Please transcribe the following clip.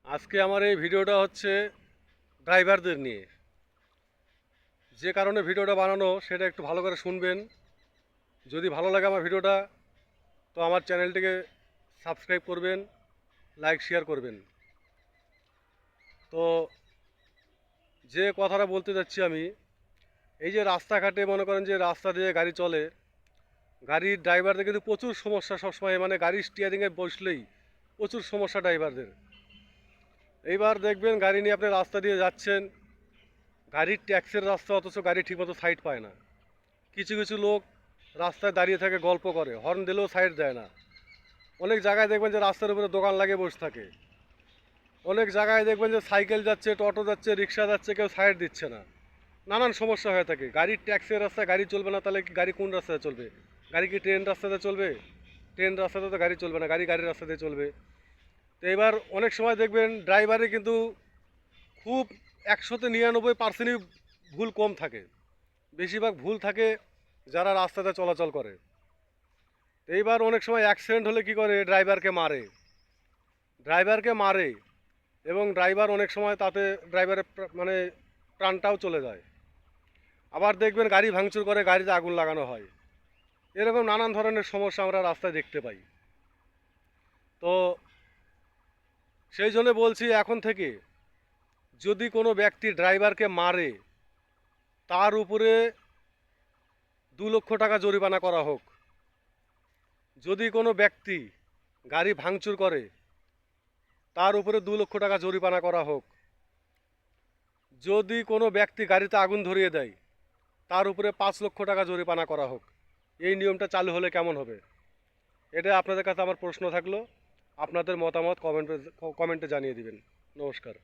আজকে আমার এই ভিডিওটা হচ্ছে ড্রাইভারদের নিয়ে। যে কারণে ভিডিওটা বানানো সেটা একটু ভালো করে শুনবেন। যদি ভালো লাগে আমার ভিডিওটা, তো আমার চ্যানেলটিকে সাবস্ক্রাইব করবেন, লাইক শেয়ার করবেন। তো যে কথাটা বলতে যাচ্ছি আমি, এই যে রাস্তাঘাটে মনে করেন যে রাস্তা দিয়ে গাড়ি চলে, গাড়ির ড্রাইভারদের কিন্তু প্রচুর সমস্যা সবসময়, মানে গাড়ির স্টিয়ারিংয়ে বসলেই প্রচুর সমস্যা ড্রাইভারদের। এইবার দেখবেন গাড়ি নিয়ে আপনি রাস্তা দিয়ে যাচ্ছেন, গাড়ির ট্যাক্সের রাস্তা, অথচ গাড়ি ঠিকমতো সাইড পায় না। কিছু কিছু লোক রাস্তায় দাঁড়িয়ে থাকে, গল্প করে, হর্ন দিলেও সাইড দেয় না। অনেক জায়গায় দেখবেন যে রাস্তার উপরে দোকান লাগিয়ে বসে থাকে। অনেক জায়গায় দেখবেন যে সাইকেল যাচ্ছে, টোটো যাচ্ছে, রিক্সা যাচ্ছে, কেউ সাইড দিচ্ছে না। নানান সমস্যা হয়ে থাকে। গাড়ির ট্যাক্সের রাস্তায় গাড়ি চলবে না, তাহলে কি গাড়ি কোন রাস্তায় চলবে? গাড়ি কি ট্রেন রাস্তাতে চলবে? ট্রেন রাস্তাতে তো গাড়ি চলবে না, গাড়ি গাড়ির রাস্তাতে চলবে। তো এবার অনেক সময় দেখবেন ড্রাইভারে কিন্তু খুব 100-99%ই ভুল কম থাকে। বেশিরভাগ ভুল থাকে যারা রাস্তাতে চলাচল করে। এইবার অনেক সময় অ্যাক্সিডেন্ট হলে কি করে, ড্রাইভারকে মারে এবং ড্রাইভার অনেক সময় তাতে ড্রাইভারের মানে প্রাণটাও চলে যায়। আবার দেখবেন গাড়ি ভাঙচুর করে, গাড়িতে আগুন লাগানো হয়। এরকম নানান ধরনের সমস্যা আমরা রাস্তায় দেখতে পাই। তো সেই জন্য বলছি, এখন থেকে যদি কোনো ব্যক্তি ড্রাইভারকে মারে, তার উপরে 2 লক্ষ টাকা জরিমানা করা হোক। যদি কোনো ব্যক্তি গাড়ি ভাঙচুর করে, তার উপরে 2 লক্ষ টাকা জরিমানা করা হোক। যদি কোনো ব্যক্তি গাড়িতে আগুন ধরিয়ে দেয়, তার উপরে 5 লক্ষ টাকা জরিমানা করা হোক। এই নিয়মটা চালু হলে কেমন হবে? এটা আপনাদের কাছে আমার প্রশ্ন থাকলো। আপনাদের মতামত কমেন্টে জানিয়ে দিবেন। নমস্কার।